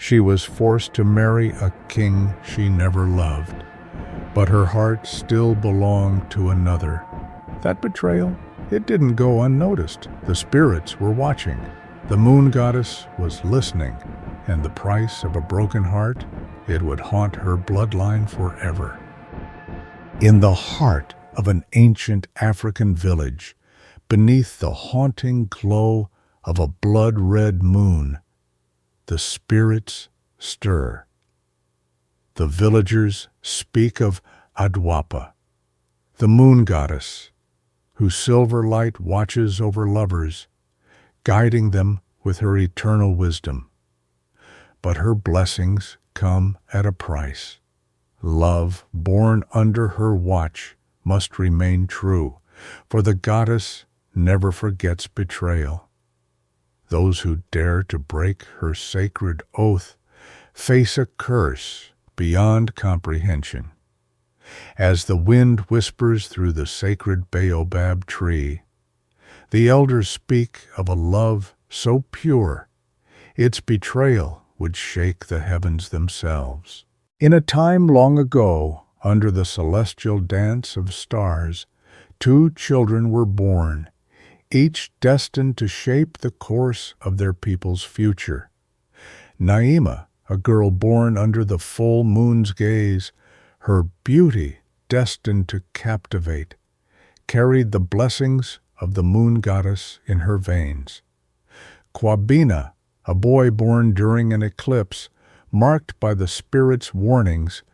She was forced to marry a king she never loved, but her heart still belonged to another. That betrayal, it didn't go unnoticed. The spirits were watching. The moon goddess was listening, and the price of a broken heart, it would haunt her bloodline forever. In the heart of an ancient African village, beneath the haunting glow of a blood-red moon, the spirits stir. The villagers speak of Adwapa, the moon goddess, whose silver light watches over lovers, guiding them with her eternal wisdom. But her blessings come at a price. Love born under her watch must remain true, for the goddess never forgets betrayal. Those who dare to break her sacred oath face a curse beyond comprehension. As the wind whispers through the sacred baobab tree, the elders speak of a love so pure, its betrayal would shake the heavens themselves. In a time long ago, under the celestial dance of stars, 2 children were born, each destined to shape the course of their people's future. Naima, a girl born under the full moon's gaze, her beauty destined to captivate, carried the blessings of the moon goddess in her veins. Kwabena, a boy born during an eclipse, marked by the spirit's warnings,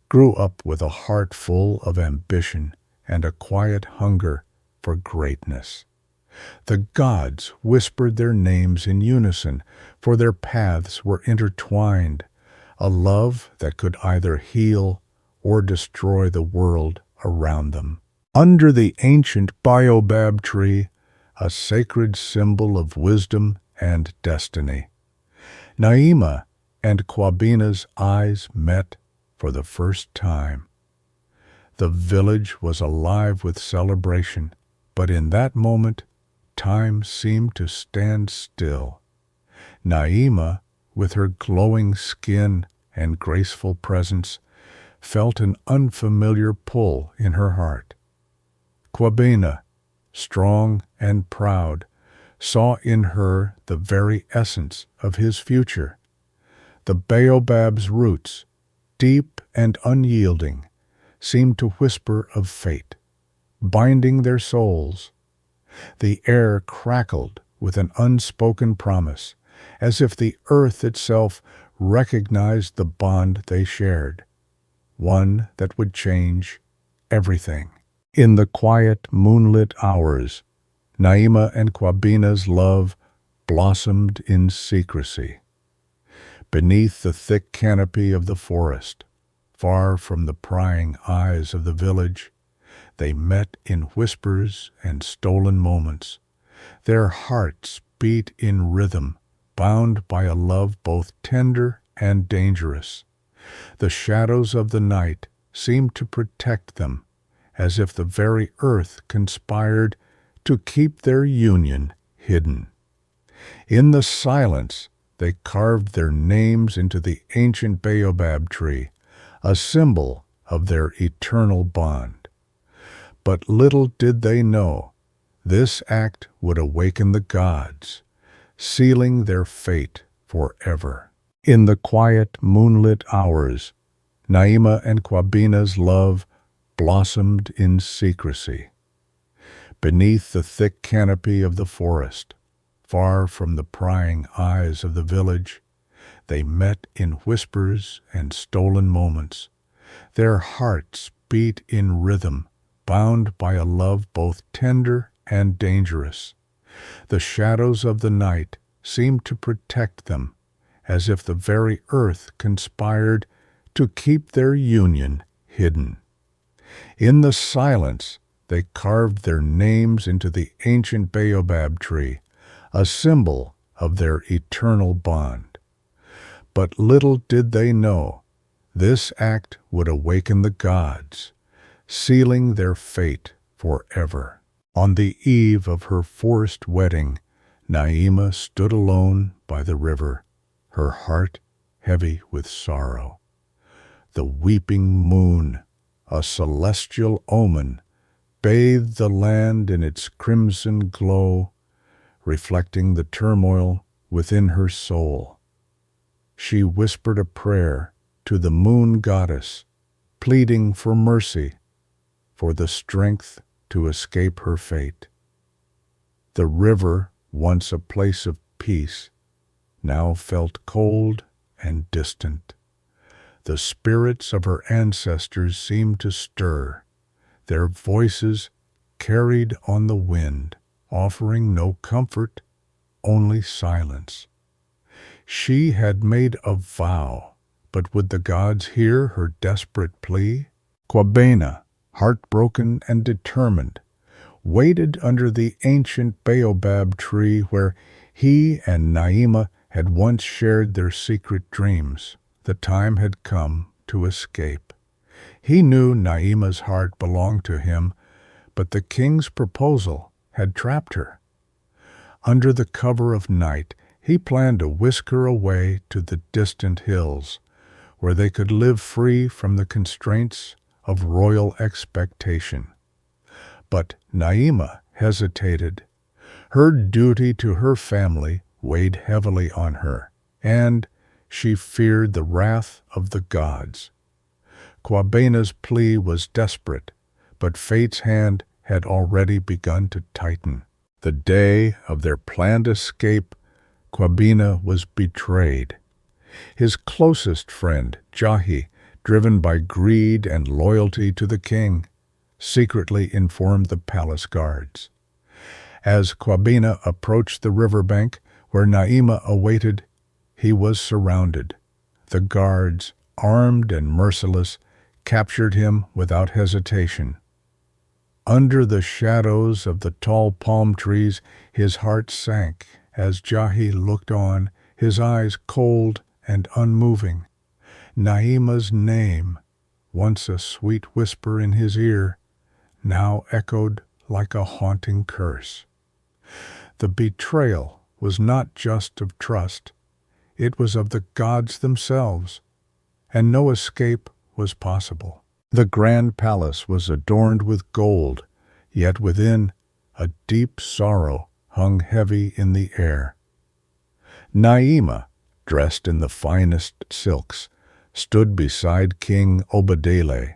grew up with a heart full of ambition and a quiet hunger for greatness. The gods whispered their names in unison, for their paths were intertwined, a love that could either heal or destroy the world around them. Under the ancient baobab tree, a sacred symbol of wisdom and destiny, Naima and Kwabena's eyes met for the first time. The village was alive with celebration, but in that moment, time seemed to stand still. Naima, with her glowing skin and graceful presence, felt an unfamiliar pull in her heart. Kwabena, strong and proud, saw in her the very essence of his future. The baobab's roots, deep and unyielding, seemed to whisper of fate, binding their souls. The air crackled with an unspoken promise, as if the earth itself recognized the bond they shared, one that would change everything. In the quiet, moonlit hours, Naima and Kwabena's love blossomed in secrecy. Beneath the thick canopy of the forest, far from the prying eyes of the village, they met in whispers and stolen moments. Their hearts beat in rhythm, bound by a love both tender and dangerous. The shadows of the night seemed to protect them, as if the very earth conspired to keep their union hidden. In the silence, they carved their names into the ancient baobab tree, a symbol of their eternal bond. But little did they know, this act would awaken the gods, sealing their fate forever. In the quiet, moonlit hours, Naima and Kwabena's love blossomed in secrecy. Beneath the thick canopy of the forest, far from the prying eyes of the village, they met in whispers and stolen moments. Their hearts beat in rhythm, bound by a love both tender and dangerous. The shadows of the night seemed to protect them, as if the very earth conspired to keep their union hidden. In the silence, they carved their names into the ancient baobab tree, a symbol of their eternal bond. But little did they know, this act would awaken the gods, sealing their fate forever. On the eve of her forced wedding, Naima stood alone by the river, her heart heavy with sorrow. The weeping moon, a celestial omen, bathed the land in its crimson glow, reflecting the turmoil within her soul. She whispered a prayer to the moon goddess, pleading for mercy, for the strength to escape her fate. The river, once a place of peace, now felt cold and distant. The spirits of her ancestors seemed to stir, their voices carried on the wind, offering no comfort, only silence. She had made a vow, but would the gods hear her desperate plea? Kwabena, heartbroken and determined, waited under the ancient baobab tree where he and Naima had once shared their secret dreams. The time had come to escape. He knew Naima's heart belonged to him, but the king's proposal had trapped her. Under the cover of night, he planned to whisk her away to the distant hills, where they could live free from the constraints of royal expectation. But Naima hesitated. Her duty to her family weighed heavily on her, and she feared the wrath of the gods. Kwabena's plea was desperate, but fate's hand had already begun to tighten. The day of their planned escape, Kwabena was betrayed. His closest friend, Jahi, driven by greed and loyalty to the king, secretly informed the palace guards. As Kwabena approached the riverbank where Naima awaited, he was surrounded. The guards, armed and merciless, captured him without hesitation. Under the shadows of the tall palm trees, his heart sank as Jahi looked on, his eyes cold and unmoving. Naima's name, once a sweet whisper in his ear, now echoed like a haunting curse. The betrayal was not just of trust, it was of the gods themselves, and no escape was possible. The grand palace was adorned with gold, yet within a deep sorrow hung heavy in the air. Naima, dressed in the finest silks, stood beside King Obadele,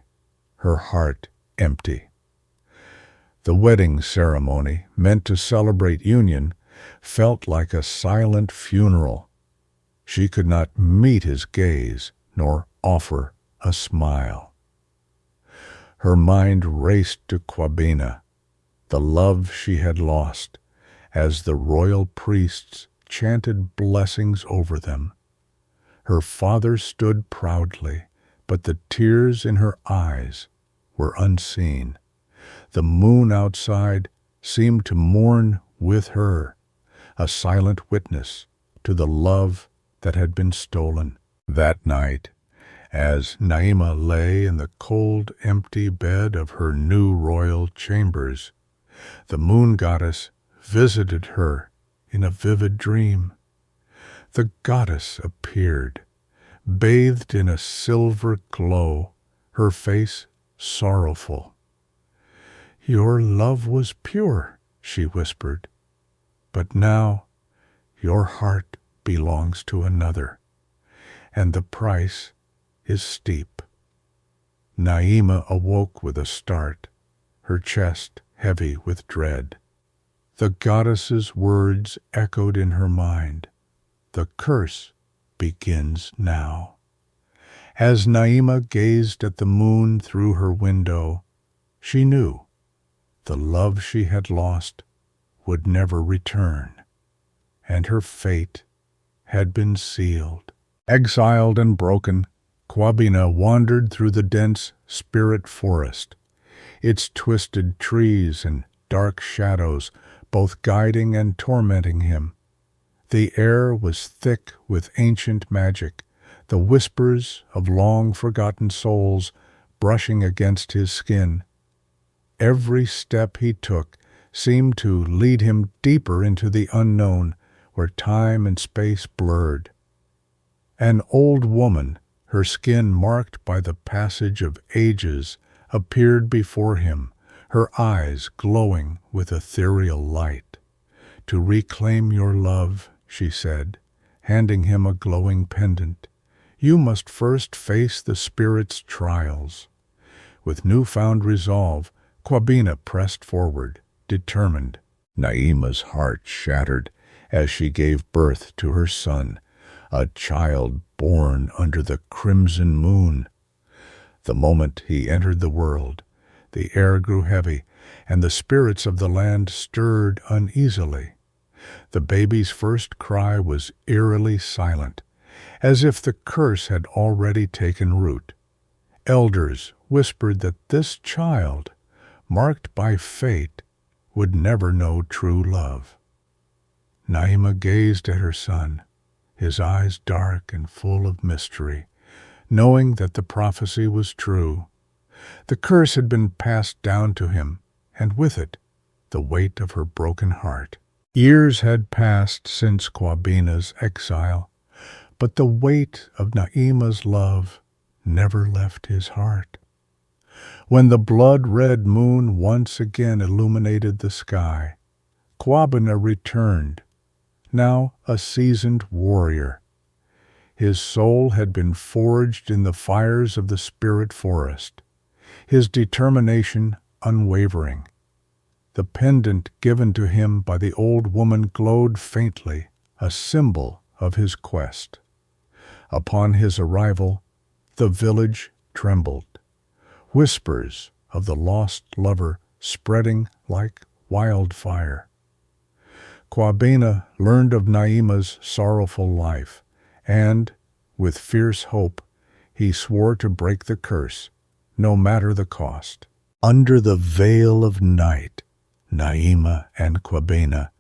her heart empty. The wedding ceremony, meant to celebrate union, felt like a silent funeral. She could not meet his gaze, nor offer a smile. Her mind raced to Kwabena, the love she had lost, as the royal priests chanted blessings over them. Her father stood proudly, but the tears in her eyes were unseen. The moon outside seemed to mourn with her, a silent witness to the love that had been stolen. That night, as Naima lay in the cold, empty bed of her new royal chambers, the moon goddess visited her in a vivid dream. The goddess appeared, bathed in a silver glow, her face sorrowful. "Your love was pure," she whispered, "but now your heart belongs to another, and the price is steep." Naima awoke with a start, her chest heavy with dread. The goddess's words echoed in her mind. The curse begins now. As Naima gazed at the moon through her window, she knew the love she had lost would never return, and her fate had been sealed. Exiled and broken, Kwabena wandered through the dense spirit forest, its twisted trees and dark shadows both guiding and tormenting him. The air was thick with ancient magic, the whispers of long-forgotten souls brushing against his skin. Every step he took seemed to lead him deeper into the unknown, where time and space blurred. An old woman, her skin marked by the passage of ages, appeared before him, her eyes glowing with ethereal light. "To reclaim your love," she said, handing him a glowing pendant, "you must first face the spirit's trials." With newfound resolve, Kwabena pressed forward, determined. Naima's heart shattered as she gave birth to her son, a child born under the crimson moon. The moment he entered the world, the air grew heavy, and the spirits of the land stirred uneasily. The baby's first cry was eerily silent, as if the curse had already taken root. Elders whispered that this child, marked by fate, would never know true love. Naima gazed at her son, his eyes dark and full of mystery, knowing that the prophecy was true. The curse had been passed down to him, and with it, the weight of her broken heart. Years had passed since Kwabena's exile, but the weight of Naima's love never left his heart. When the blood-red moon once again illuminated the sky, Kwabena returned, now a seasoned warrior. His soul had been forged in the fires of the spirit forest, his determination unwavering. The pendant given to him by the old woman glowed faintly, a symbol of his quest. Upon his arrival, the village trembled, whispers of the lost lover spreading like wildfire. Kwabena learned of Naima's sorrowful life, and, with fierce hope, he swore to break the curse, no matter the cost. Under the veil of night, Naima and Kwabena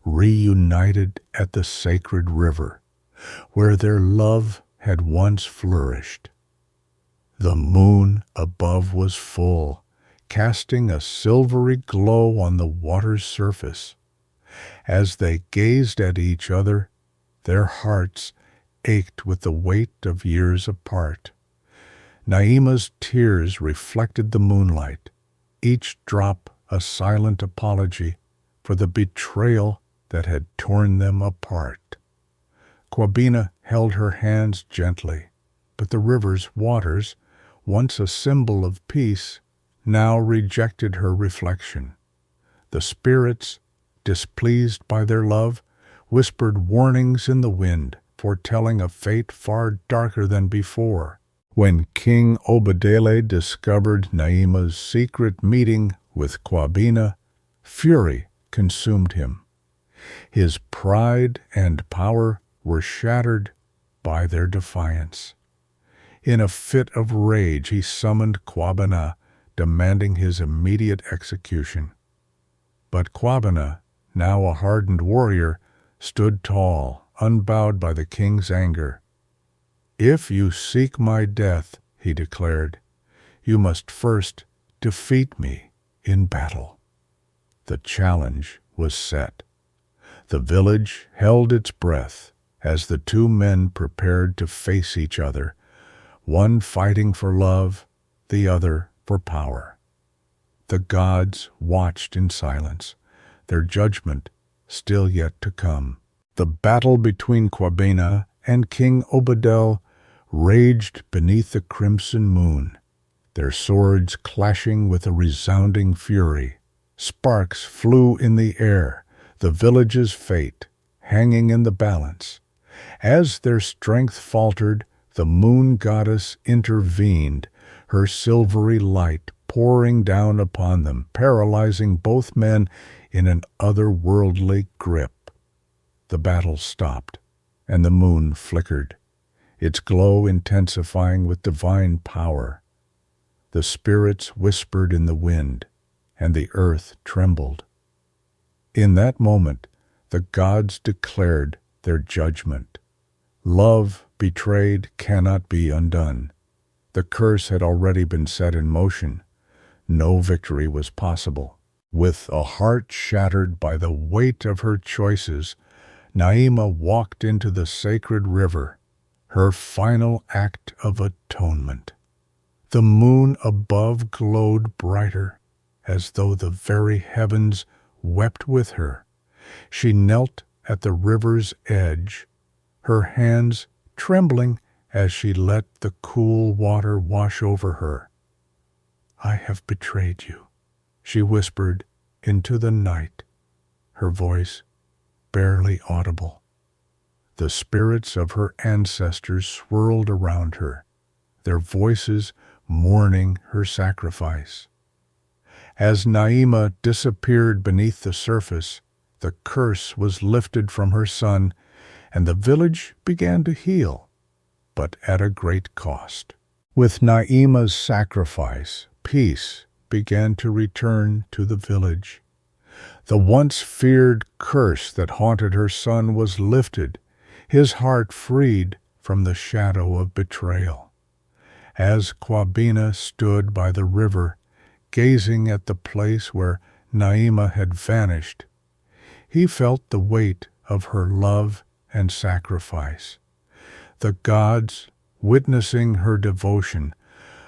reunited at the sacred river, where their love had once flourished. The moon above was full, casting a silvery glow on the water's surface. As they gazed at each other, their hearts ached with the weight of years apart. Naima's tears reflected the moonlight, each drop a silent apology for the betrayal that had torn them apart. Kwabena held her hands gently, but the river's waters, once a symbol of peace, now rejected her reflection. The spirits, displeased by their love, whispered warnings in the wind, foretelling a fate far darker than before. When King Obadele discovered Naima's secret meeting with Kwabena, fury consumed him. His pride and power were shattered by their defiance. In a fit of rage, he summoned Kwabena, demanding his immediate execution. But Kwabena, now a hardened warrior, stood tall, unbowed by the king's anger. "If you seek my death," he declared, "you must first defeat me in battle." The challenge was set. The village held its breath as the two men prepared to face each other, one fighting for love, the other for power. The gods watched in silence, their judgment still yet to come. The battle between Kwabena and King Obadele raged beneath the crimson moon, their swords clashing with a resounding fury. Sparks flew in the air, the village's fate hanging in the balance. As their strength faltered, the moon goddess intervened, her silvery light pouring down upon them, paralyzing both men in an otherworldly grip. The battle stopped, and the moon flickered, its glow intensifying with divine power. The spirits whispered in the wind, and the earth trembled. In that moment, the gods declared their judgment. Love betrayed cannot be undone. The curse had already been set in motion. No victory was possible. With a heart shattered by the weight of her choices, Naima walked into the sacred river, her final act of atonement. The moon above glowed brighter, as though the very heavens wept with her. She knelt at the river's edge, her hands trembling as she let the cool water wash over her. "I have betrayed you," she whispered into the night, her voice barely audible. The spirits of her ancestors swirled around her, their voices mourning her sacrifice. As Naima disappeared beneath the surface, the curse was lifted from her son, and the village began to heal, but at a great cost. With Naima's sacrifice, peace began to return to the village. The once feared curse that haunted her son was lifted, his heart freed from the shadow of betrayal. As Kwabena stood by the river, gazing at the place where Naima had vanished, he felt the weight of her love and sacrifice. The gods, witnessing her devotion,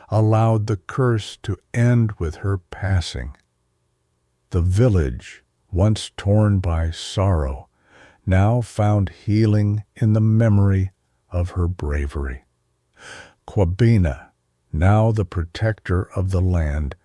allowed the curse to end with her passing. The village, once torn by sorrow, now found healing in the memory of her bravery. Kwabena, now the protector of the land,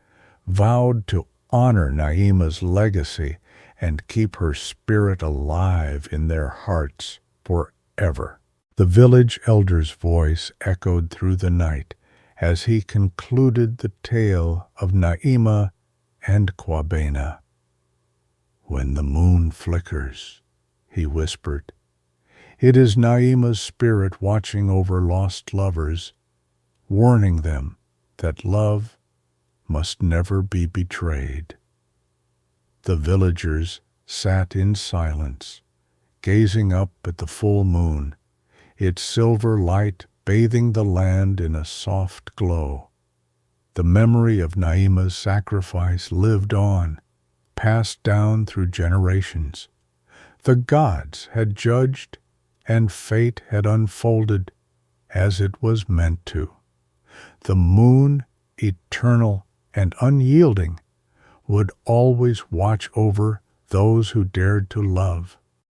vowed to honor Naima's legacy and keep her spirit alive in their hearts forever. The village elder's voice echoed through the night as he concluded the tale of Naima and Kwabena. "When the moon flickers," he whispered, "it is Naima's spirit watching over lost lovers, warning them that love must never be betrayed." The villagers sat in silence, gazing up at the full moon, its silver light bathing the land in a soft glow. The memory of Naima's sacrifice lived on, passed down through generations. The gods had judged, and fate had unfolded as it was meant to. The moon, eternal and unyielding, would always watch over those who dared to love.